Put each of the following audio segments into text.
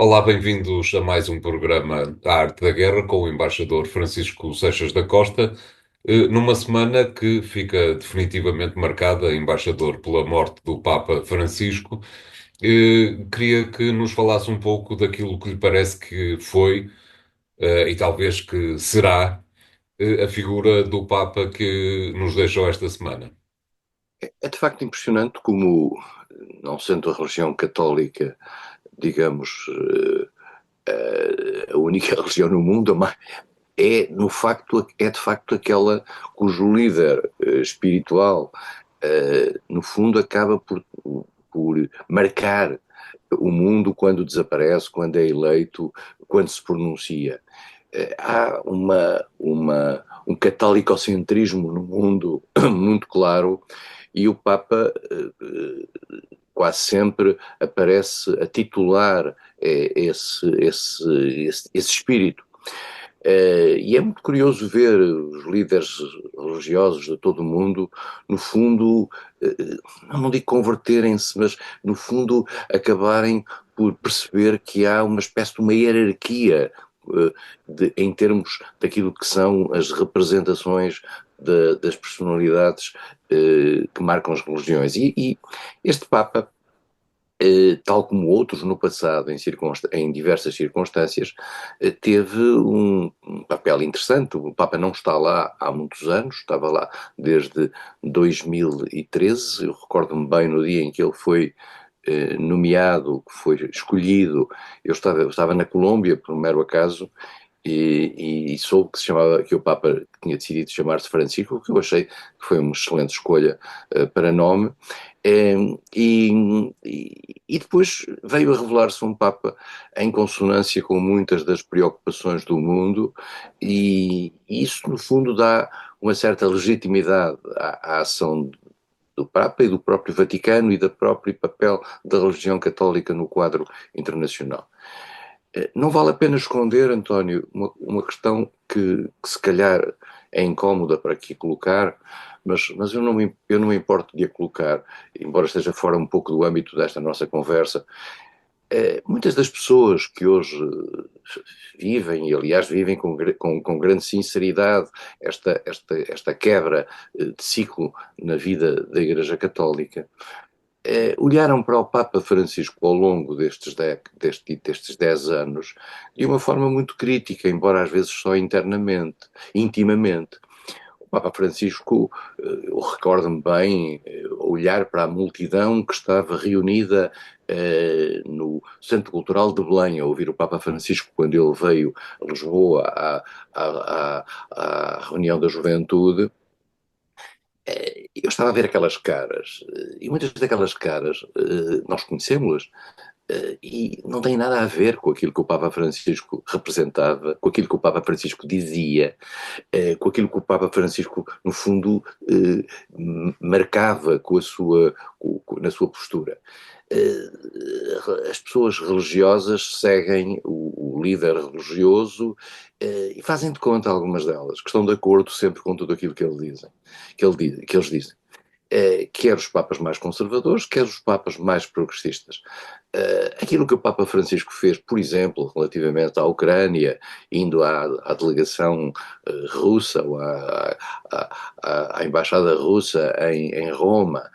Olá, bem-vindos a mais um programa da Arte da Guerra com o embaixador Francisco Seixas da Costa, numa semana que fica definitivamente marcada, embaixador, pela morte do Papa Francisco. Queria que nos falasse um pouco daquilo que lhe parece que foi, e talvez que será, a figura do Papa que nos deixou esta semana. É de facto impressionante como, não sendo a religião católica, digamos, a única religião no mundo, mas é de facto aquela cujo líder espiritual, no fundo, acaba por marcar o mundo quando desaparece, quando é eleito, quando se pronuncia. Há um catolicocentrismo no mundo muito claro, e o Papa quase sempre aparece a titular esse espírito. E é muito curioso ver os líderes religiosos de todo o mundo, no fundo, não digo converterem-se, mas no fundo acabarem por perceber que há uma espécie de uma hierarquia em termos daquilo que são as representações das personalidades que marcam as religiões. E este Papa, tal como outros no passado, em diversas circunstâncias, teve um papel interessante. O Papa não está lá há muitos anos, estava lá desde 2013. Eu recordo-me bem no dia em que ele foi nomeado, que foi escolhido. Eu estava na Colômbia, por um mero acaso, e soube que o Papa tinha decidido chamar-se Francisco, o que eu achei que foi uma excelente escolha para nome. E depois veio a revelar-se um Papa em consonância com muitas das preocupações do mundo, e isso, no fundo, dá uma certa legitimidade à ação do Papa e do próprio Vaticano e do próprio papel da religião católica no quadro internacional. Não vale a pena esconder, António, uma questão que se calhar é incómoda para aqui colocar, mas eu não me importo de a colocar, embora esteja fora um pouco do âmbito desta nossa conversa. Muitas das pessoas que hoje vivem, e aliás vivem com grande sinceridade, esta quebra de ciclo na vida da Igreja Católica, olharam para o Papa Francisco ao longo destes 10 anos de uma forma muito crítica, embora às vezes só intimamente. O Papa Francisco, eu recordo-me bem, olhar para a multidão que estava reunida no Centro Cultural de Belém, a ouvir o Papa Francisco quando ele veio a Lisboa à reunião da juventude. Eu estava a ver aquelas caras, e muitas daquelas caras, nós conhecemos-las, e não tem nada a ver com aquilo que o Papa Francisco representava, com aquilo que o Papa Francisco dizia, com aquilo que o Papa Francisco, no fundo, marcava na sua postura. As pessoas religiosas seguem o líder religioso e fazem de conta algumas delas, que estão de acordo sempre com tudo aquilo que, que eles dizem. Quer os papas mais conservadores, quer os papas mais progressistas. Aquilo que o Papa Francisco fez, por exemplo, relativamente à Ucrânia, indo à delegação russa, ou à embaixada russa em Roma,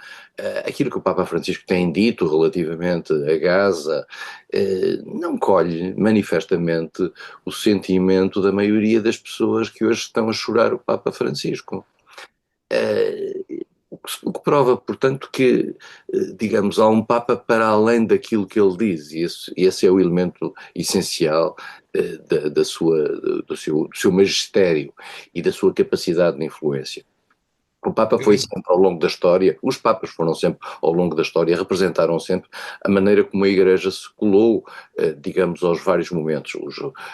aquilo que o Papa Francisco tem dito relativamente a Gaza, não colhe manifestamente o sentimento da maioria das pessoas que hoje estão a chorar o Papa Francisco. O que prova, portanto, que, digamos, há um Papa para além daquilo que ele diz, e esse é o elemento essencial do seu magistério e da sua capacidade de influência. O Papa foi Sim. sempre ao longo da história, os Papas foram sempre ao longo da história, representaram sempre a maneira como a Igreja se colou, digamos, aos vários momentos.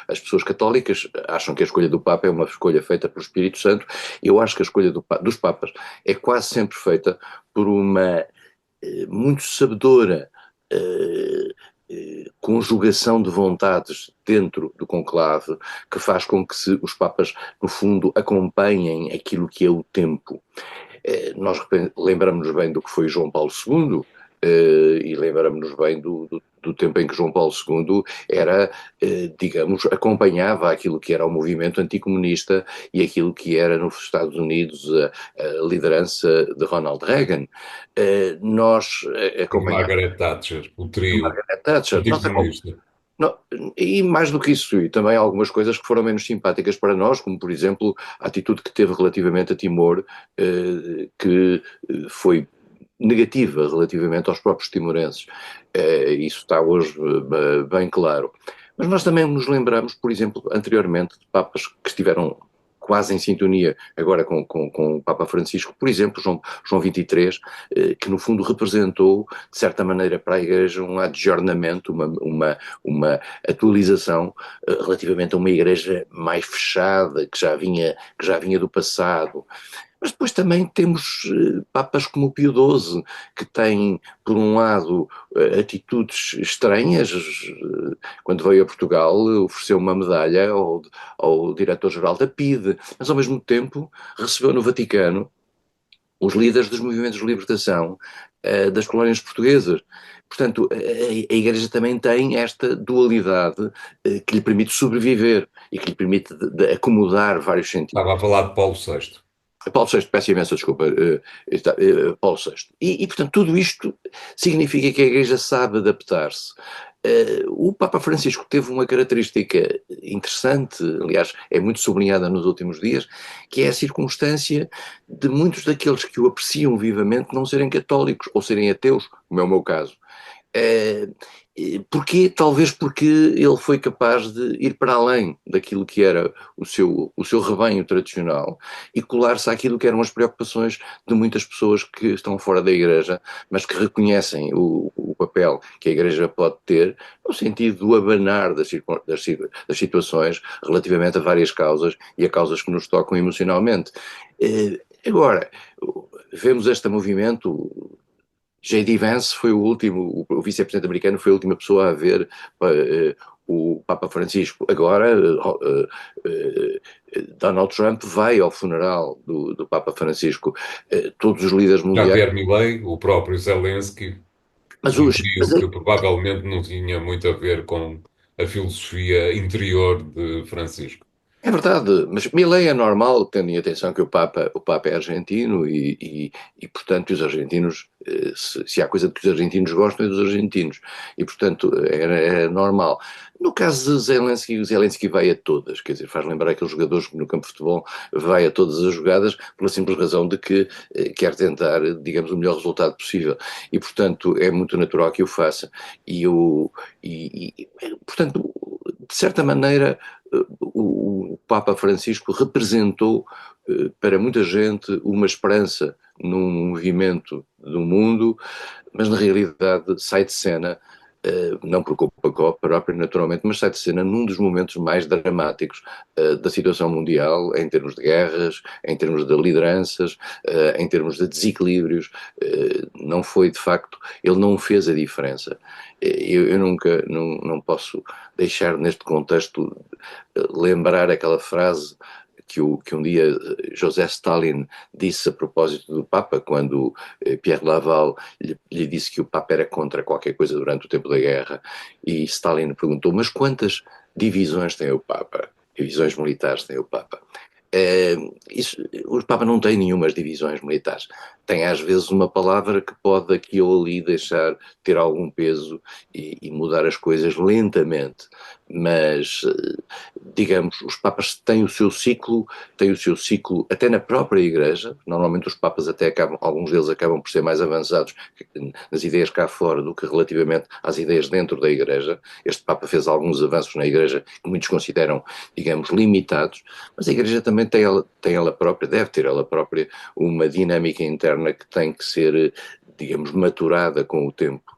As pessoas católicas acham que a escolha do Papa é uma escolha feita pelo Espírito Santo. Eu acho que a escolha dos Papas é quase sempre feita por uma muito sabedora conjugação de vontades dentro do conclave, que faz com que os Papas, no fundo, acompanhem aquilo que é o tempo. Nós lembramos-nos bem do que foi João Paulo II, e lembramos-nos bem do tempo em que João Paulo II era, digamos, acompanhava aquilo que era o movimento anticomunista e aquilo que era nos Estados Unidos a liderança de Ronald Reagan. Nós E acompanhávamos Margaret Thatcher, o trio Margaret Thatcher, anticomunista. não, e mais do que isso, e também algumas coisas que foram menos simpáticas para nós, como por exemplo a atitude que teve relativamente a Timor, que foi negativa relativamente aos próprios timorenses. Isso está hoje bem claro. Mas nós também nos lembramos, por exemplo, anteriormente, de papas que estiveram quase em sintonia agora com o Papa Francisco, por exemplo, João XXIII, que no fundo representou, de certa maneira, para a Igreja um adjornamento, uma atualização relativamente a uma Igreja mais fechada, que já vinha do passado. Mas depois também temos papas como o Pio XII, que tem, por um lado, atitudes estranhas. Quando veio a Portugal, ofereceu uma medalha ao diretor-geral da PIDE, mas ao mesmo tempo recebeu no Vaticano os líderes dos movimentos de libertação das colónias portuguesas. Portanto, a Igreja também tem esta dualidade que lhe permite sobreviver e que lhe permite de acomodar vários sentidos. Estava a falar de Paulo VI. Paulo VI, peço imensa desculpa, Paulo VI. Portanto, tudo isto significa que a Igreja sabe adaptar-se. O Papa Francisco teve uma característica interessante, aliás, é muito sublinhada nos últimos dias, que é a circunstância de muitos daqueles que o apreciam vivamente não serem católicos ou serem ateus, como é o meu caso. Porquê? Talvez porque ele foi capaz de ir para além daquilo que era o seu rebanho tradicional e colar-se àquilo que eram as preocupações de muitas pessoas que estão fora da Igreja, mas que reconhecem o papel que a Igreja pode ter no sentido do abanar das situações relativamente a várias causas e a causas que nos tocam emocionalmente. Agora, vemos este movimento. J.D. Vance foi o último, o vice-presidente americano foi a última pessoa a ver o Papa Francisco. Agora, Donald Trump vai ao funeral do Papa Francisco. Todos os líderes mundiais. Javier Milei, o próprio Zelensky, Mas, um os, trio mas que provavelmente não tinha muito a ver com a filosofia interior de Francisco. É verdade, mas Milei é normal, tendo em atenção que o Papa é argentino portanto, os argentinos, se há coisa que os argentinos gostam é dos argentinos, e, portanto, é normal. No caso de Zelensky, o Zelensky vai a todas, quer dizer, faz lembrar aqueles jogadores que no campo de futebol vai a todas as jogadas pela simples razão de que quer tentar, digamos, o melhor resultado possível, e, portanto, é muito natural que o faça, portanto, de certa maneira, o Papa Francisco representou para muita gente uma esperança num movimento do mundo, mas na realidade sai de cena, não por culpa própria naturalmente, mas sai de cena num dos momentos mais dramáticos da situação mundial, em termos de guerras, em termos de lideranças, em termos de desequilíbrios. Não foi, de facto, ele não fez a diferença. Eu nunca, não posso deixar neste contexto lembrar aquela frase que um dia José Stalin disse a propósito do Papa, quando Pierre Laval lhe disse que o Papa era contra qualquer coisa durante o tempo da guerra, e Stalin perguntou, mas quantas divisões tem o Papa? Divisões militares tem o Papa? O Papa não tem nenhumas divisões militares. Tem às vezes uma palavra que pode aqui ou ali deixar ter algum peso e mudar as coisas lentamente, mas digamos, os Papas têm o seu ciclo até na própria Igreja. Normalmente os Papas até acabam, alguns deles acabam por ser mais avançados nas ideias cá fora do que relativamente às ideias dentro da Igreja. Este Papa fez alguns avanços na Igreja que muitos consideram, digamos, limitados, mas a Igreja também tem ela própria, deve ter ela própria uma dinâmica interna que tem que ser, digamos, maturada com o tempo.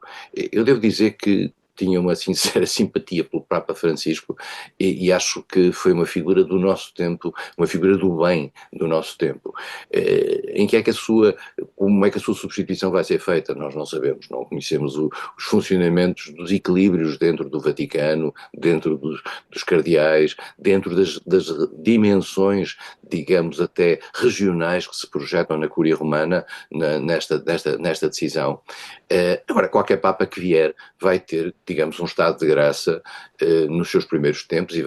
Eu devo dizer que tinha uma sincera simpatia pelo Papa Francisco e acho que foi uma figura do nosso tempo, uma figura do bem do nosso tempo. Em que é que como é que a sua substituição vai ser feita? Nós não sabemos, não conhecemos os funcionamentos dos equilíbrios dentro do Vaticano, dentro dos cardeais, dentro das dimensões, digamos, até regionais que se projetam na Cúria Romana nesta decisão. Agora, qualquer Papa que vier vai ter, digamos, um estado de graça nos seus primeiros tempos e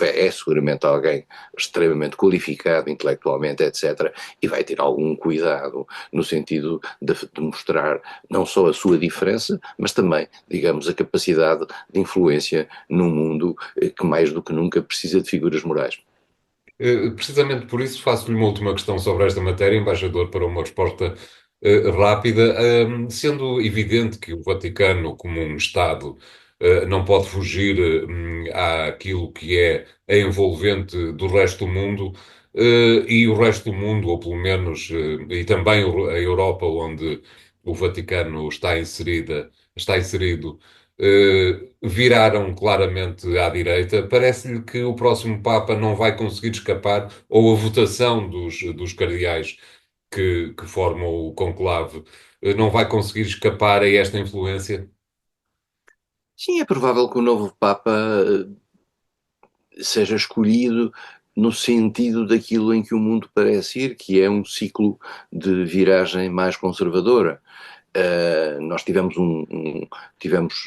é seguramente alguém extremamente qualificado intelectualmente, etc., e vai ter algum cuidado no sentido de mostrar não só a sua diferença, mas também, digamos, a capacidade de influência num mundo que mais do que nunca precisa de figuras morais. Precisamente por isso faço-lhe uma última questão sobre esta matéria, embaixador, para uma resposta rápida. Sendo evidente que o Vaticano, como um Estado, não pode fugir àquilo que é a envolvente do resto do mundo, e o resto do mundo, ou pelo menos, e também a Europa, onde o Vaticano está inserido, viraram claramente à direita. Parece-lhe que o próximo Papa não vai conseguir escapar, ou a votação dos cardeais que formam o conclave não vai conseguir escapar a esta influência? Sim, é provável que o novo Papa seja escolhido no sentido daquilo em que o mundo parece ir, que é um ciclo de viragem mais conservadora. Nós tivemos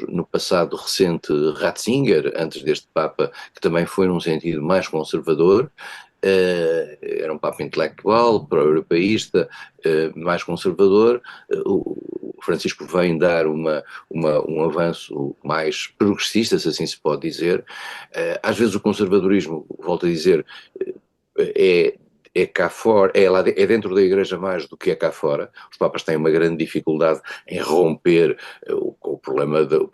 no passado recente Ratzinger, antes deste Papa, que também foi num sentido mais conservador. Era um Papa intelectual, pró-europeísta, mais conservador. O Francisco vem dar um avanço mais progressista, se assim se pode dizer. Às vezes o conservadorismo, volto a dizer, é é cá fora, é dentro da igreja mais do que é cá fora. Os papas têm uma grande dificuldade em romper o problema, do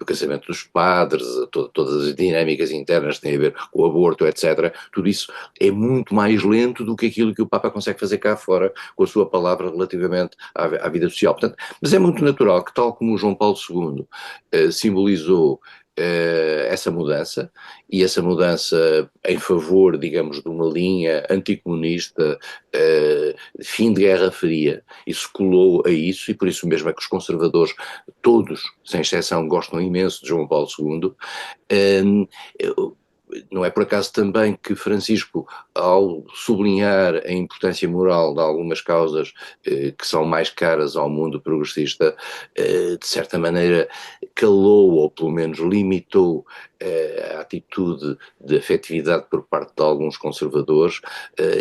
casamento dos padres, todas as dinâmicas internas que têm a ver com o aborto, etc. Tudo isso é muito mais lento do que aquilo que o Papa consegue fazer cá fora com a sua palavra relativamente à vida social. Portanto, mas é muito natural que, tal como o João Paulo II simbolizou essa mudança, e essa mudança em favor, digamos, de uma linha anticomunista, fim de Guerra Fria, isso colou a isso, e por isso mesmo é que os conservadores, todos, sem exceção, gostam imenso de João Paulo II. Não é por acaso também que Francisco, ao sublinhar a importância moral de algumas causas que são mais caras ao mundo progressista, de certa maneira calou, ou pelo menos limitou, a atitude de afetividade por parte de alguns conservadores,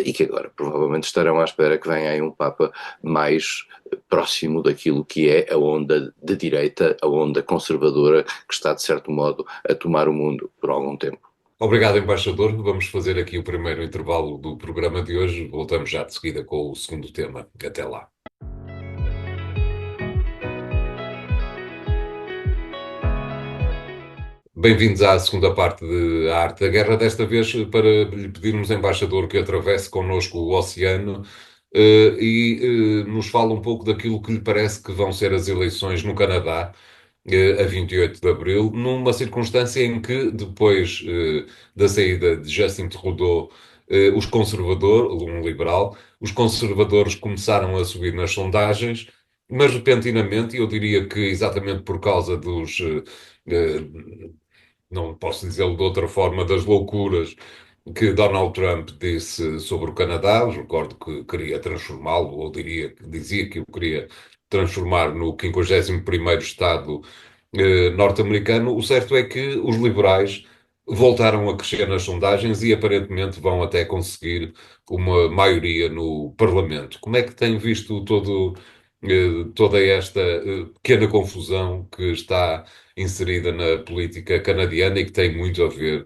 e que agora provavelmente estarão à espera que venha aí um Papa mais próximo daquilo que é a onda de direita, a onda conservadora que está, de certo modo, a tomar o mundo por algum tempo. Obrigado, embaixador. Vamos fazer aqui o primeiro intervalo do programa de hoje. Voltamos já de seguida com o segundo tema. Até lá. Bem-vindos à segunda parte de A Arte da Guerra, desta vez para lhe pedirmos, embaixador, que atravesse connosco o oceano e nos fale um pouco daquilo que lhe parece que vão ser as eleições no Canadá, a 28 de abril, numa circunstância em que, depois da saída de Justin Trudeau, os conservadores, um liberal, os conservadores começaram a subir nas sondagens, mas repentinamente, e eu diria que exatamente por causa não posso dizê-lo de outra forma, das loucuras que Donald Trump disse sobre o Canadá. Eu recordo que queria transformá-lo, ou dizia que o queria transformar no 51º Estado norte-americano. O certo é que os liberais voltaram a crescer nas sondagens e aparentemente vão até conseguir uma maioria no Parlamento. Como é que tem visto toda esta pequena confusão que está inserida na política canadiana e que tem muito a ver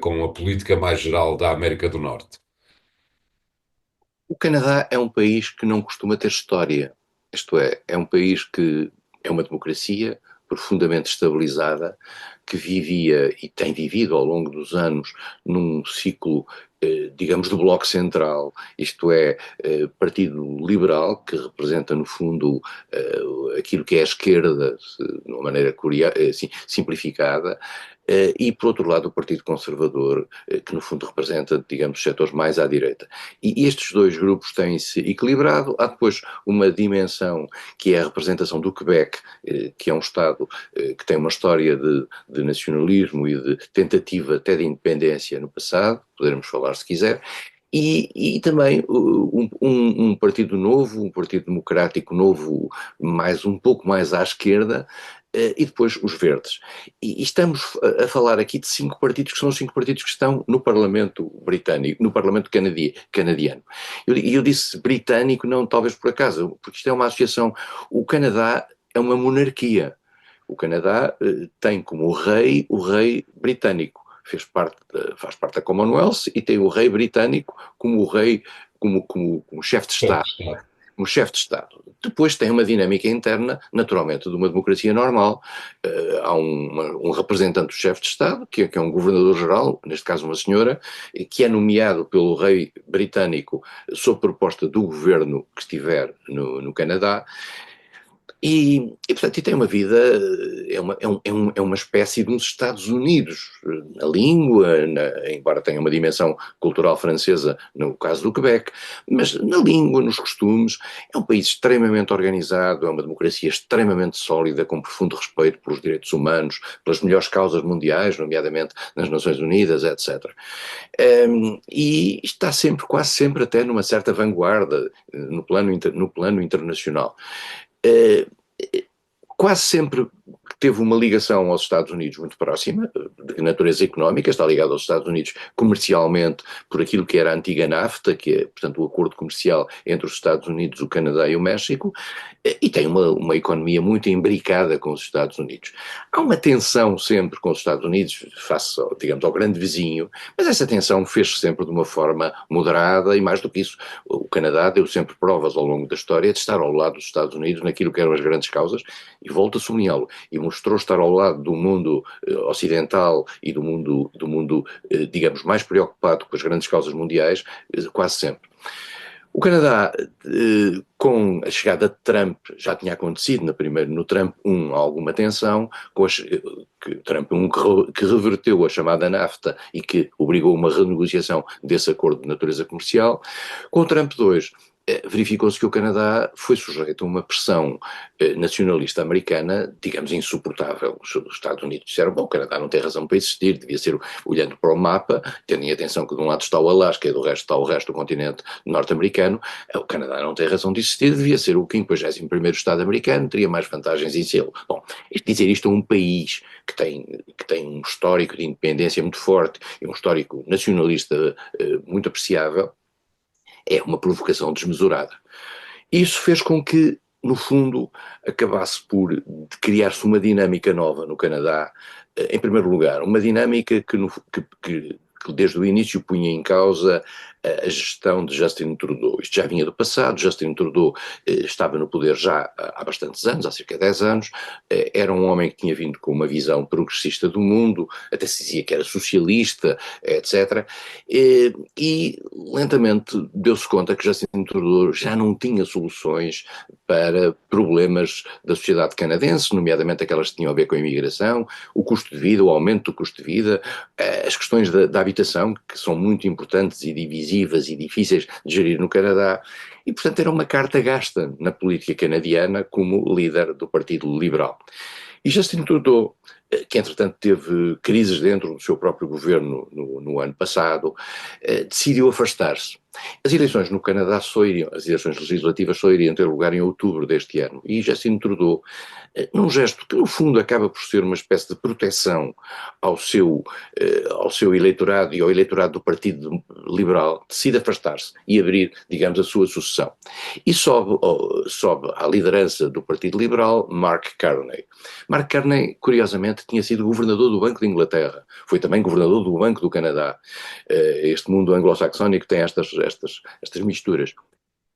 com a política mais geral da América do Norte? O Canadá é um país que não costuma ter história, isto é um país que é uma democracia profundamente estabilizada, que vivia e tem vivido ao longo dos anos num ciclo digamos, do Bloco Central, isto é, Partido Liberal, que representa, no fundo, aquilo que é a esquerda, de uma maneira assim, simplificada, e, por outro lado, o Partido Conservador, que, no fundo, representa, digamos, os setores mais à direita. E estes dois grupos têm-se equilibrado. Há depois uma dimensão que é a representação do Quebec, que é um Estado que tem uma história de nacionalismo e de tentativa até de independência no passado, poderemos falar se quiser, e também um partido novo, um partido democrático novo, um pouco mais à esquerda, e depois os verdes. E estamos a falar aqui de 5 partidos que são os 5 partidos que estão no Parlamento britânico, no Parlamento canadiano. Eu disse britânico não talvez por acaso, porque isto é uma associação. O Canadá é uma monarquia. O Canadá tem como rei o rei britânico. Faz parte da Commonwealth e tem o rei britânico como o rei, como chefe de Certo, Estado. está. Como chefe de Estado. Depois tem uma dinâmica interna, naturalmente, de uma democracia normal. Há um representante do chefe de Estado, que é um governador-geral, neste caso uma senhora, que é nomeado pelo rei britânico sob proposta do governo que estiver no Canadá. Portanto, e tem uma vida, é uma espécie de uns Estados Unidos, na língua, embora tenha uma dimensão cultural francesa, no caso do Quebec, mas na língua, nos costumes, é um país extremamente organizado, é uma democracia extremamente sólida, com profundo respeito pelos direitos humanos, pelas melhores causas mundiais, nomeadamente nas Nações Unidas, etc. E está sempre, quase sempre, até numa certa vanguarda no plano internacional. Uh, Quase sempre teve uma ligação aos Estados Unidos muito próxima, de natureza económica, está ligado aos Estados Unidos comercialmente por aquilo que era a antiga NAFTA, que é, portanto, o acordo comercial entre os Estados Unidos, o Canadá e o México, e tem uma economia muito imbricada com os Estados Unidos. Há uma tensão sempre com os Estados Unidos, face, digamos, ao grande vizinho, mas essa tensão fez-se sempre de uma forma moderada e, mais do que isso, o Canadá deu sempre provas ao longo da história de estar ao lado dos Estados Unidos naquilo que eram as grandes causas, e volto a sublinhá-lo, e mostrou estar ao lado do mundo ocidental e do mundo, digamos, mais preocupado com as grandes causas mundiais, quase sempre. O Canadá, com a chegada de Trump, já tinha acontecido no Trump 1 alguma tensão, Trump 1 que reverteu a chamada NAFTA e que obrigou uma renegociação desse acordo de natureza comercial. Com o Trump 2, verificou-se que o Canadá foi sujeito a uma pressão nacionalista americana, digamos, insuportável. Os Estados Unidos disseram, bom, o Canadá não tem razão para existir, devia ser olhando para o mapa, tendo em atenção que de um lado está o Alasca e do resto está o resto do continente norte-americano, o Canadá não tem razão de existir, devia ser o 51º Estado americano, teria mais vantagens em sê-lo. Bom, dizer isto a um país que tem um histórico de independência muito forte e um histórico nacionalista muito apreciável, é uma provocação desmesurada. Isso fez com que, no fundo, acabasse por criar-se uma dinâmica nova no Canadá. Em primeiro lugar, uma dinâmica que desde o início punha em causa a gestão de Justin Trudeau. Isto já vinha do passado, Justin Trudeau estava no poder já há bastantes anos, há cerca de 10 anos, era um homem que tinha vindo com uma visão progressista do mundo, até se dizia que era socialista, etc. E lentamente deu-se conta que Justin Trudeau já não tinha soluções para problemas da sociedade canadense, nomeadamente aquelas que tinham a ver com a imigração, o custo de vida, o aumento do custo de vida, as questões da habitação, que são muito importantes e divisivas e difíceis de gerir no Canadá, e portanto era uma carta gasta na política canadiana como líder do Partido Liberal. E Justin Trudeau, que entretanto teve crises dentro do seu próprio governo no ano passado, decidiu afastar-se. As eleições no Canadá as eleições legislativas só iriam ter lugar em outubro deste ano, e Justin Trudeau, num gesto que no fundo acaba por ser uma espécie de proteção ao seu eleitorado e ao eleitorado do Partido Liberal, decide afastar-se e abrir, digamos, a sua sucessão. E sobe à liderança do Partido Liberal Mark Carney. Mark Carney, curiosamente, tinha sido governador do Banco de Inglaterra, foi também governador do Banco do Canadá. Este mundo anglo-saxónico tem estas misturas.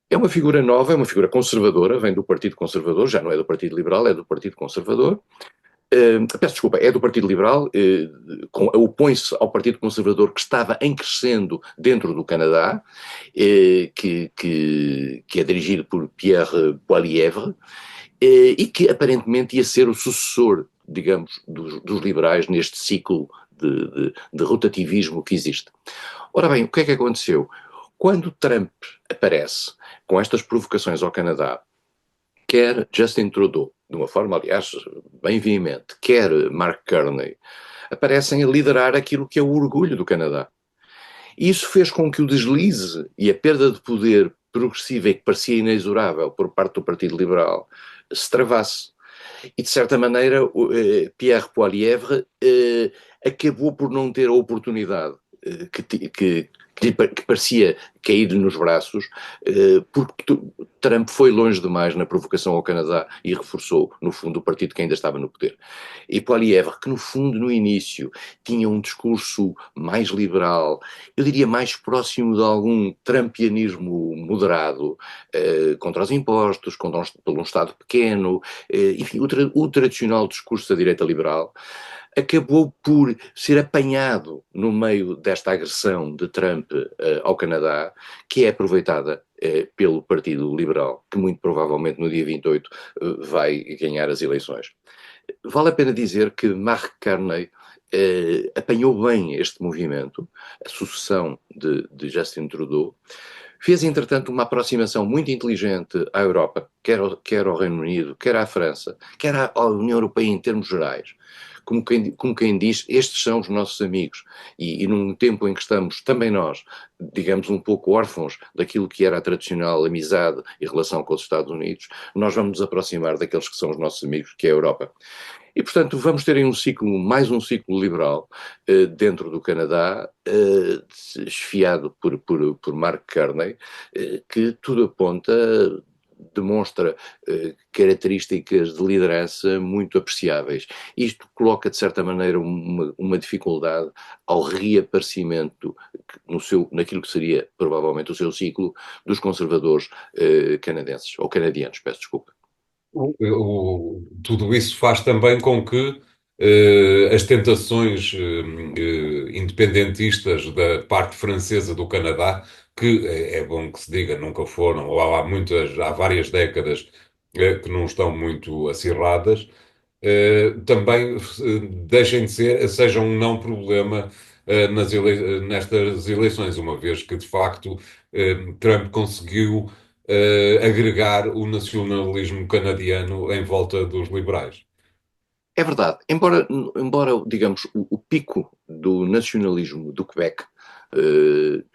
É uma figura nova, é uma figura conservadora, vem do Partido Conservador, já não é do Partido Liberal, é do Partido Conservador, Peço desculpa, é do Partido Liberal, opõe-se ao Partido Conservador que estava em crescendo dentro do Canadá, que é dirigido por Pierre Poilievre, e que aparentemente ia ser o sucessor, digamos, dos liberais neste ciclo de rotativismo que existe. Ora bem, o que é que aconteceu? Quando Trump aparece com estas provocações ao Canadá, quer Justin Trudeau, de uma forma, aliás, bem veemente, quer Mark Carney, aparecem a liderar aquilo que é o orgulho do Canadá. E isso fez com que o deslize e a perda de poder progressiva e que parecia inexorável por parte do Partido Liberal se travasse. E, de certa maneira, Pierre Poilievre acabou por não ter a oportunidade que parecia cair nos braços, porque Trump foi longe demais na provocação ao Canadá e reforçou, no fundo, o partido que ainda estava no poder. E Poilievre, que no fundo, no início, tinha um discurso mais liberal, eu diria mais próximo de algum trumpianismo moderado, contra os impostos, por um Estado pequeno, enfim, o tradicional discurso da direita liberal, acabou por ser apanhado no meio desta agressão de Trump ao Canadá, que é aproveitada pelo Partido Liberal, que muito provavelmente no dia 28 vai ganhar as eleições. Vale a pena dizer que Mark Carney apanhou bem este movimento, a sucessão de Justin Trudeau, fez entretanto uma aproximação muito inteligente à Europa, quer ao Reino Unido, quer à França, quer à União Europeia em termos gerais, como quem diz, estes são os nossos amigos. E num tempo em que estamos, também nós, digamos, um pouco órfãos daquilo que era a tradicional amizade e relação com os Estados Unidos, nós vamos nos aproximar daqueles que são os nossos amigos, que é a Europa. E, portanto, vamos ter aí mais um ciclo liberal dentro do Canadá, esfiado por Mark Carney, que tudo aponta, demonstra características de liderança muito apreciáveis. Isto coloca, de certa maneira, uma dificuldade ao reaparecimento naquilo que seria, provavelmente, o seu ciclo dos conservadores canadenses, ou canadianos, peço desculpa. Tudo isso faz também com que as tentações independentistas da parte francesa do Canadá, que é bom que se diga, nunca foram, ou há várias décadas que não estão muito acirradas, também deixem de ser, sejam um não problema nestas eleições, uma vez que de facto Trump conseguiu agregar o nacionalismo canadiano em volta dos liberais. É verdade, embora digamos, o pico do nacionalismo do Quebec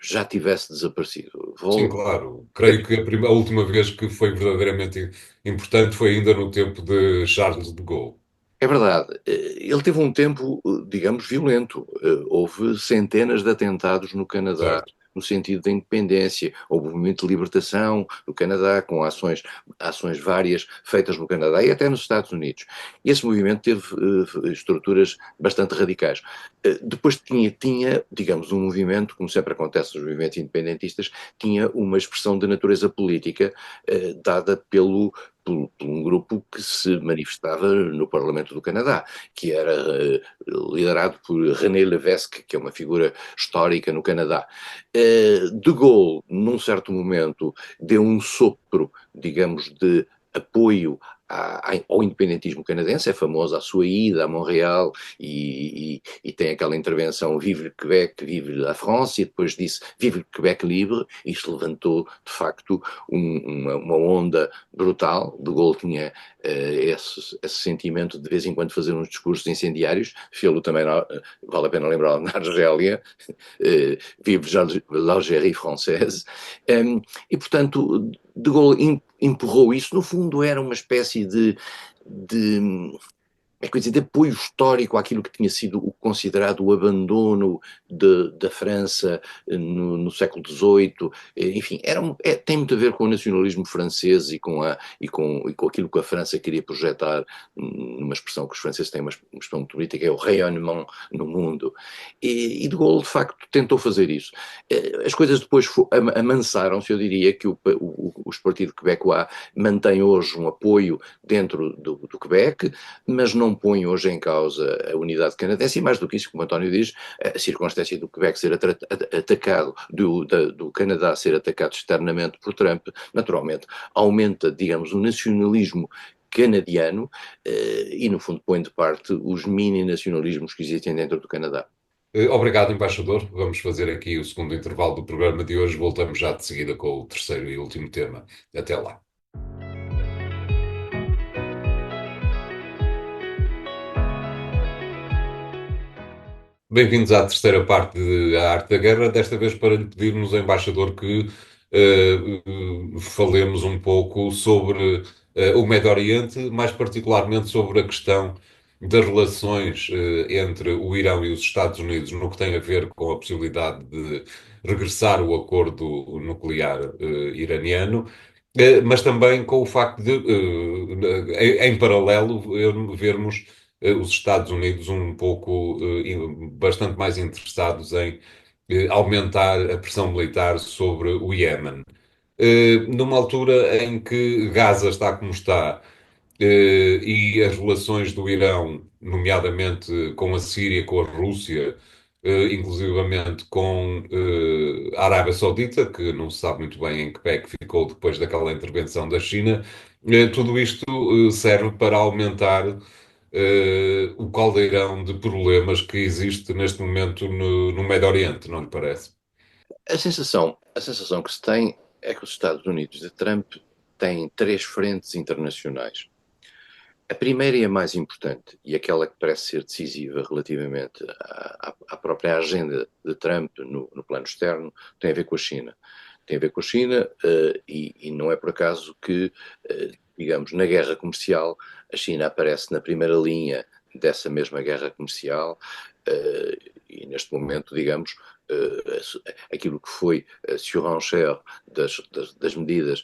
já tivesse desaparecido. Sim, claro. Creio que a última vez que foi verdadeiramente importante foi ainda no tempo de Charles de Gaulle. É verdade. Ele teve um tempo, digamos, violento. Houve centenas de atentados no Canadá, Certo. no sentido da independência. Houve um movimento de libertação no Canadá, com ações várias feitas no Canadá e até nos Estados Unidos. E esse movimento teve estruturas bastante radicais. Depois tinha, digamos, um movimento, como sempre acontece nos movimentos independentistas, tinha uma expressão de natureza política dada por um grupo que se manifestava no Parlamento do Canadá, que era liderado por René Lévesque, que é uma figura histórica no Canadá. De Gaulle, num certo momento, deu um sopro, digamos, de apoio ao independentismo canadense, é famosa a sua ida a Montreal e tem aquela intervenção Vive le Québec, vive la France, e depois disse Vive le Québec libre. Isto levantou, de facto, uma onda brutal. De Gaulle tinha esse sentimento de vez em quando fazer uns discursos incendiários, fê-lo também, vale a pena lembrar, na Argélia, Vive l'Algérie française, e portanto de Gaulle empurrou isso. No fundo era uma espécie de de apoio histórico àquilo que tinha sido considerado o abandono da França no século XVIII. Enfim, tem muito a ver com o nacionalismo francês e com aquilo que a França queria projetar, numa expressão que os franceses têm, uma expressão muito bonita, que é o rayonnement no mundo. E de Gaulle, de facto, tentou fazer isso. As coisas depois amansaram-se. Eu diria que os partidos quebecois mantêm hoje um apoio dentro do Quebec, mas não não põe hoje em causa a unidade canadense, e mais do que isso, como o António diz, a circunstância do Quebec ser atacado, do Canadá ser atacado externamente por Trump, naturalmente aumenta, digamos, o nacionalismo canadiano e, no fundo, põe de parte os mini-nacionalismos que existem dentro do Canadá. Obrigado, embaixador. Vamos fazer aqui o segundo intervalo do programa de hoje. Voltamos já de seguida com o terceiro e último tema. Até lá. Bem-vindos à terceira parte de A Arte da Guerra, desta vez para lhe pedirmos, embaixador, que falemos um pouco sobre o Médio Oriente, mais particularmente sobre a questão das relações entre o Irão e os Estados Unidos, no que tem a ver com a possibilidade de regressar o acordo nuclear iraniano. Mas também com o facto de, em paralelo, vermos os Estados Unidos um pouco, bastante mais interessados em aumentar a pressão militar sobre o Iémen. Numa altura em que Gaza está como está, e as relações do Irão, nomeadamente com a Síria, com a Rússia, inclusivamente com a Arábia Saudita, que não se sabe muito bem em que pé que ficou depois daquela intervenção da China, tudo isto serve para aumentar o caldeirão de problemas que existe neste momento no Médio Oriente, não lhe parece? A sensação que se tem é que os Estados Unidos de Trump têm três frentes internacionais. A primeira e a mais importante, e aquela que parece ser decisiva relativamente à própria agenda de Trump no plano externo, tem a ver com a China. Tem a ver com a China e não é por acaso que, digamos, na guerra comercial, a China aparece na primeira linha dessa mesma guerra comercial e neste momento, digamos, aquilo que foi a surenchère das medidas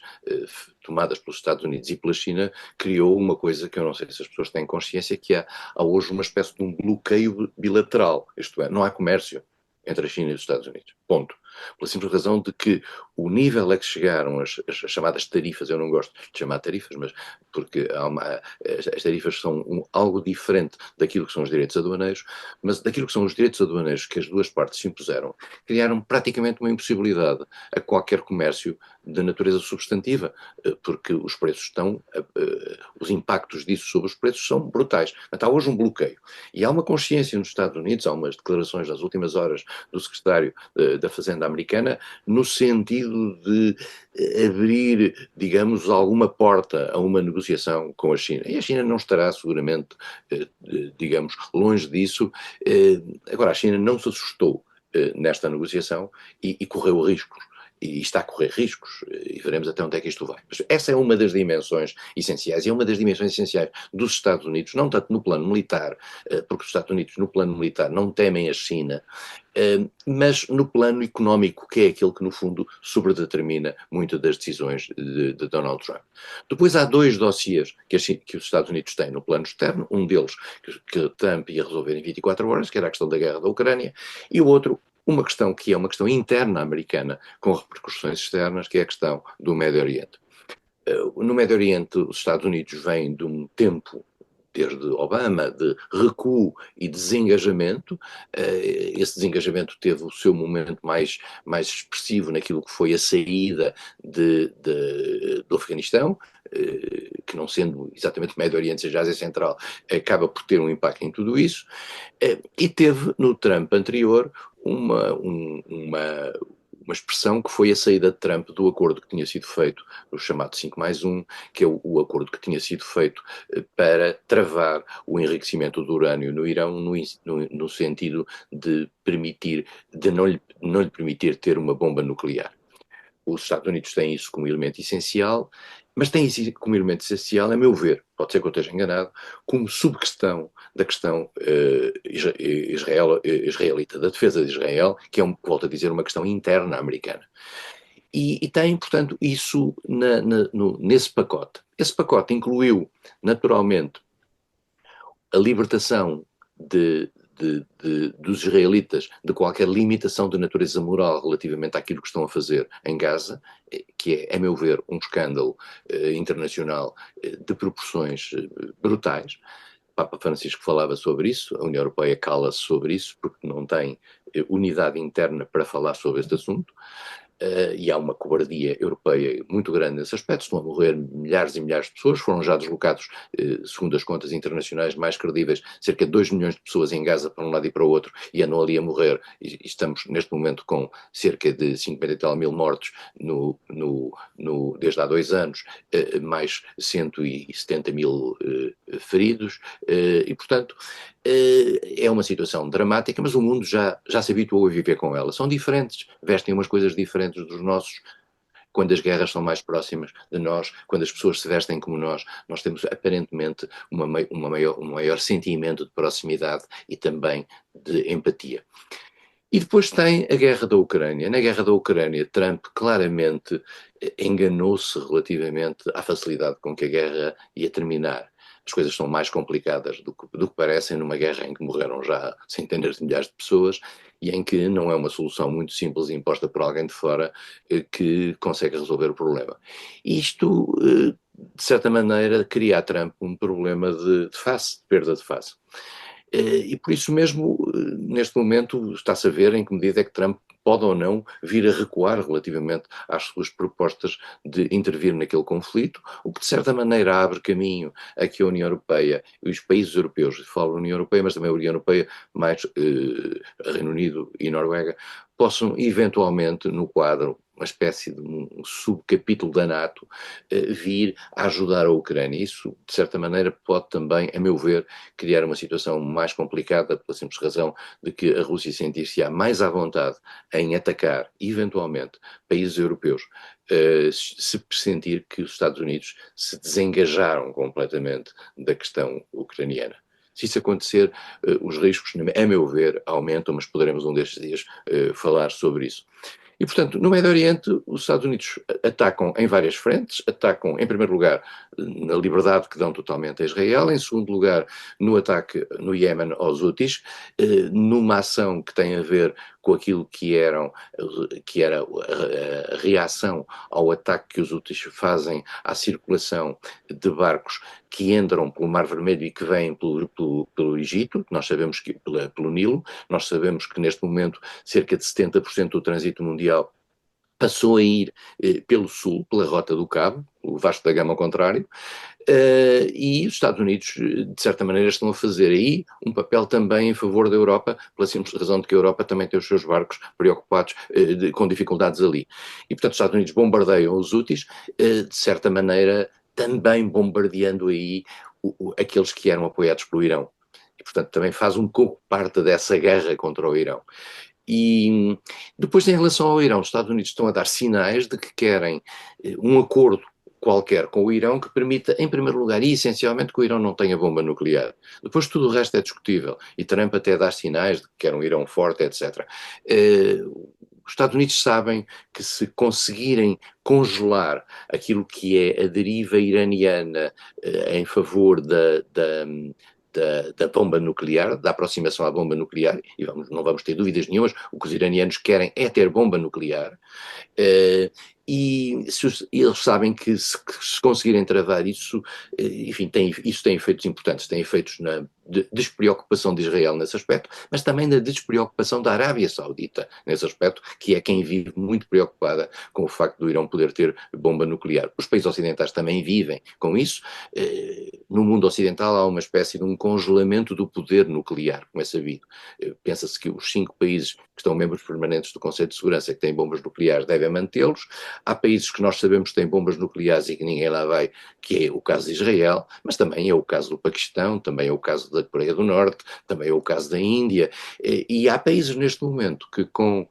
tomadas pelos Estados Unidos e pela China criou uma coisa que eu não sei se as pessoas têm consciência, que há hoje uma espécie de um bloqueio bilateral, isto é, não há comércio entre a China e os Estados Unidos, ponto. Pela simples razão de que o nível a que chegaram as chamadas tarifas, eu não gosto de chamar tarifas, mas porque as tarifas são algo diferente daquilo que são os direitos aduaneiros, mas daquilo que são os direitos aduaneiros que as duas partes se impuseram, criaram praticamente uma impossibilidade a qualquer comércio de natureza substantiva, porque os preços os impactos disso sobre os preços são brutais. Mas há hoje um bloqueio. E há uma consciência nos Estados Unidos, há umas declarações nas últimas horas do secretário da Fazenda americana, no sentido de abrir, digamos, alguma porta a uma negociação com a China. E a China não estará seguramente, digamos, longe disso. Agora, a China não se assustou nesta negociação e correu riscos. E está a correr riscos, e veremos até onde é que isto vai. Mas essa é uma das dimensões essenciais, e é uma das dimensões essenciais dos Estados Unidos, não tanto no plano militar, porque os Estados Unidos no plano militar não temem a China, mas no plano económico, que é aquele que no fundo sobredetermina muitas das decisões de Donald Trump. Depois há dois dossiês que os Estados Unidos têm no plano externo, um deles que Trump ia resolver em 24 horas, que era a questão da guerra da Ucrânia, e o outro uma questão que é uma questão interna americana, com repercussões externas, que é a questão do Médio Oriente. No Médio Oriente, os Estados Unidos vêm de um tempo, desde Obama, de recuo e desengajamento. Esse desengajamento teve o seu momento mais expressivo naquilo que foi a saída do Afeganistão, que não sendo exatamente Médio Oriente, seja Ásia Central, acaba por ter um impacto em tudo isso, e teve no Trump anterior uma expressão que foi a saída de Trump do acordo que tinha sido feito, o chamado 5+1, que é o acordo que tinha sido feito para travar o enriquecimento do urânio no Irão, no sentido de não lhe permitir ter uma bomba nuclear. Os Estados Unidos têm isso como elemento essencial, mas têm isso como elemento essencial, a meu ver, pode ser que eu esteja enganado, como subquestão da questão israelita, da defesa de Israel, que é, volto a dizer, uma questão interna americana. E tem, portanto, isso nesse pacote. Esse pacote incluiu, naturalmente, a libertação dos israelitas de qualquer limitação de natureza moral relativamente àquilo que estão a fazer em Gaza, que é, a meu ver, um escândalo internacional de proporções brutais. Papa Francisco falava sobre isso, a União Europeia cala-se sobre isso, porque não tem unidade interna para falar sobre este assunto. E há uma cobardia europeia muito grande nesse aspecto. Estão a morrer milhares e milhares de pessoas, foram já deslocados, segundo as contas internacionais mais credíveis, cerca de 2 milhões de pessoas em Gaza para um lado e para o outro, e andam ali a morrer, e estamos neste momento com cerca de 50 e tal mil mortos desde há 2 anos, mais 170 mil feridos, e portanto é uma situação dramática, mas o mundo já se habituou a viver com ela. São diferentes, vestem umas coisas diferentes dos nossos. Quando as guerras são mais próximas de nós, quando as pessoas se vestem como nós temos aparentemente um maior sentimento de proximidade e também de empatia. E depois tem a guerra da Ucrânia. Na guerra da Ucrânia, Trump claramente enganou-se relativamente à facilidade com que a guerra ia terminar. As coisas são mais complicadas do que parecem numa guerra em que morreram já centenas de milhares de pessoas e em que não é uma solução muito simples imposta por alguém de fora que consegue resolver o problema. Isto, de certa maneira, cria a Trump um problema de face, de perda de face. E por isso mesmo, neste momento, está-se a ver em que medida é que Trump pode ou não vir a recuar relativamente às suas propostas de intervir naquele conflito, o que de certa maneira abre caminho a que a União Europeia e os países europeus, falo da União Europeia, mas também a União Europeia, mais Reino Unido e Noruega, possam eventualmente, no quadro, uma espécie de um subcapítulo da NATO, vir a ajudar a Ucrânia. Isso, de certa maneira, pode também, a meu ver, criar uma situação mais complicada, pela simples razão de que a Rússia sentir-se-á mais à vontade em atacar, eventualmente, países europeus, se pressentir que os Estados Unidos se desengajaram completamente da questão ucraniana. Se isso acontecer, os riscos, a meu ver, aumentam, mas poderemos um destes dias falar sobre isso. E, portanto, no Médio Oriente, os Estados Unidos atacam em várias frentes, atacam, em primeiro lugar, na liberdade que dão totalmente a Israel, em segundo lugar, no ataque no Iémen aos Houthis, numa ação que tem a ver com aquilo que era a reação ao ataque que os Houthis fazem à circulação de barcos que entram pelo Mar Vermelho e que vêm pelo Egito, nós sabemos que pelo Nilo, nós sabemos que neste momento cerca de 70% do trânsito mundial passou a ir pelo sul, pela Rota do Cabo, o Vasco da Gama ao contrário, e os Estados Unidos, de certa maneira, estão a fazer aí um papel também em favor da Europa, pela simples razão de que a Europa também tem os seus barcos preocupados com dificuldades ali. E, portanto, os Estados Unidos bombardeiam os Houthis, de certa maneira, também bombardeando aí aqueles que eram apoiados pelo Irão. E, portanto, também faz um pouco parte dessa guerra contra o Irão. E depois, em relação ao Irão, os Estados Unidos estão a dar sinais de que querem um acordo qualquer com o Irão que permita, em primeiro lugar e essencialmente, que o Irão não tenha bomba nuclear. Depois tudo o resto é discutível. E Trump até dá sinais de que quer um Irão forte, etc. Os Estados Unidos sabem que se conseguirem congelar aquilo que é a deriva iraniana em favor da bomba nuclear, da aproximação à bomba nuclear, e não vamos ter dúvidas nenhumas, o que os iranianos querem é ter bomba nuclear, e eles sabem que se conseguirem travar isso, enfim, isso tem efeitos importantes, tem efeitos na despreocupação de Israel nesse aspecto, mas também na despreocupação da Arábia Saudita nesse aspecto, que é quem vive muito preocupada com o facto do Irão poder ter bomba nuclear. Os países ocidentais também vivem com isso. No mundo ocidental há uma espécie de um congelamento do poder nuclear, como é sabido. Pensa-se que os 5 países que estão membros permanentes do Conselho de Segurança que têm bombas nucleares devem mantê-los. Há países que nós sabemos que têm bombas nucleares e que ninguém lá vai, que é o caso de Israel, mas também é o caso do Paquistão, também é o caso da Coreia do Norte, também é o caso da Índia, e há países neste momento que com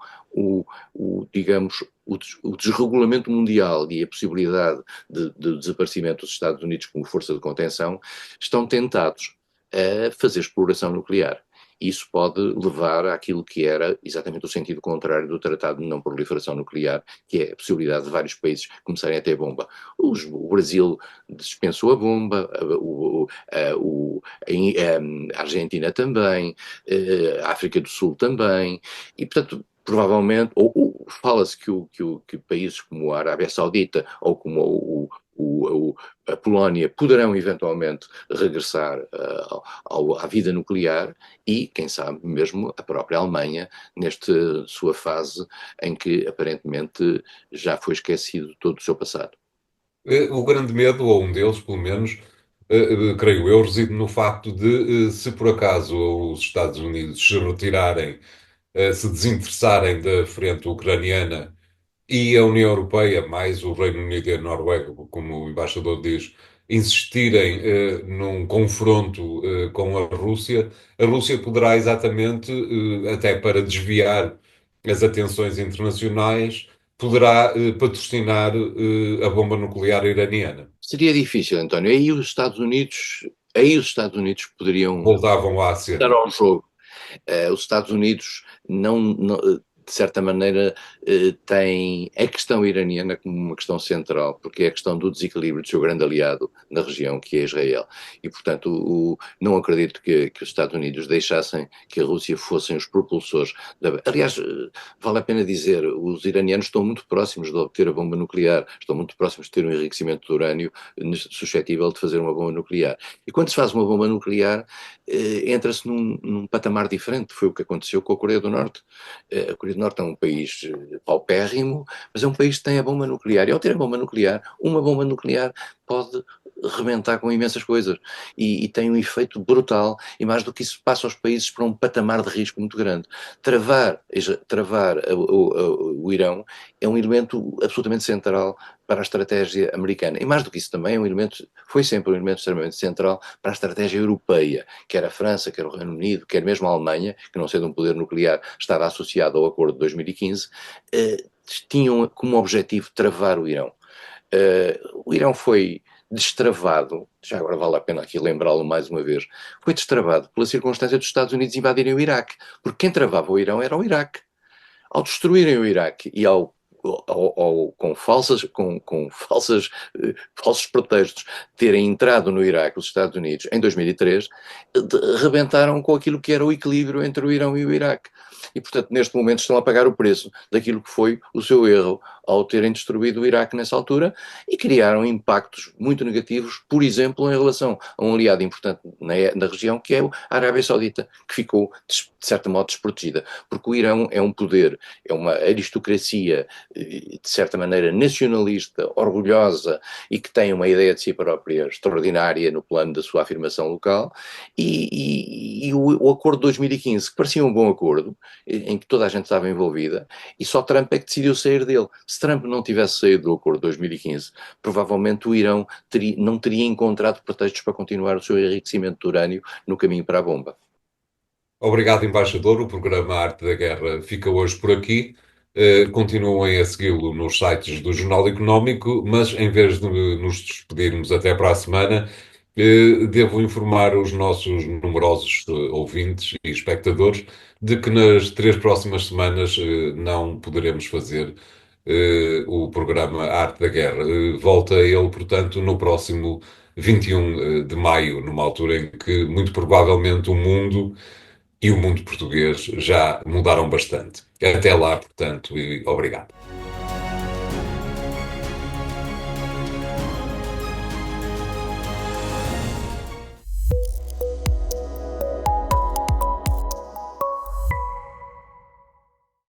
digamos, o desregulamento mundial e a possibilidade de desaparecimento dos Estados Unidos como força de contenção estão tentados a fazer exploração nuclear. Isso pode levar àquilo que era exatamente o sentido contrário do Tratado de Não Proliferação Nuclear, que é a possibilidade de vários países começarem a ter bomba. O Brasil dispensou a bomba, a Argentina também, a África do Sul também, e portanto provavelmente, ou fala-se que países como a Arábia Saudita ou como a Polónia poderão eventualmente regressar à vida nuclear e, quem sabe, mesmo a própria Alemanha, nesta sua fase em que aparentemente já foi esquecido todo o seu passado. O grande medo, ou um deles, pelo menos, creio eu, reside no facto de, se por acaso os Estados Unidos se retirarem, se desinteressarem da frente ucraniana e a União Europeia, mais o Reino Unido e a Noruega, como o embaixador diz, insistirem num confronto com a Rússia poderá exatamente, até para desviar as atenções internacionais, poderá patrocinar a bomba nuclear iraniana. Seria difícil, António. Aí os Estados Unidos poderiam Voltavam à dar cena. ao jogo. Os Estados Unidos de certa maneira, tem a questão iraniana como uma questão central, porque é a questão do desequilíbrio do seu grande aliado na região, que é Israel. E, portanto, não acredito que os Estados Unidos deixassem que a Rússia fossem os propulsores. Aliás, vale a pena dizer, os iranianos estão muito próximos de obter a bomba nuclear, estão muito próximos de ter um enriquecimento de urânio suscetível de fazer uma bomba nuclear. E quando se faz uma bomba nuclear, entra-se num patamar diferente. Foi o que aconteceu com a Coreia do Norte. A Coreia do Norte é um país paupérrimo, mas é um país que tem a bomba nuclear. E ao ter a bomba nuclear, uma bomba nuclear pode rebentar com imensas coisas e tem um efeito brutal e mais do que isso passa os países para um patamar de risco muito grande. Travar o Irão é um elemento absolutamente central para a estratégia americana e mais do que isso também é um elemento, foi sempre um elemento extremamente central para a estratégia europeia, quer a França, quer o Reino Unido, quer mesmo a Alemanha, que não sendo um poder nuclear estava associado ao acordo de 2015, tinham como objetivo travar o Irão. O Irão foi destravado, já agora vale a pena aqui lembrá-lo mais uma vez, foi destravado pela circunstância dos Estados Unidos invadirem o Iraque, porque quem travava o Irão era o Iraque. Ao destruírem o Iraque e falsos pretextos terem entrado no Iraque os Estados Unidos em 2003, rebentaram com aquilo que era o equilíbrio entre o Irão e o Iraque. E, portanto, neste momento estão a pagar o preço daquilo que foi o seu erro ao terem destruído o Iraque nessa altura e criaram impactos muito negativos, por exemplo, em relação a um aliado importante na região, que é a Arábia Saudita, que ficou, de certo modo, desprotegida. Porque o Irão é um poder, é uma aristocracia, de certa maneira, nacionalista, orgulhosa e que tem uma ideia de si própria extraordinária no plano da sua afirmação local. E o acordo de 2015, que parecia um bom acordo, em que toda a gente estava envolvida, e só Trump é que decidiu sair dele. Se Trump não tivesse saído do acordo de 2015, provavelmente o Irão não teria encontrado pretextos para continuar o seu enriquecimento de urânio no caminho para a bomba. Obrigado, embaixador. O programa Arte da Guerra fica hoje por aqui. Continuem a segui-lo nos sites do Jornal Económico, mas em vez de nos despedirmos até para a semana, devo informar os nossos numerosos ouvintes e espectadores de que nas 3 próximas semanas não poderemos fazer o programa Arte da Guerra. Volta ele, portanto, no próximo 21 de maio, numa altura em que muito provavelmente o mundo e o mundo português já mudaram bastante. Até lá, portanto, e obrigado.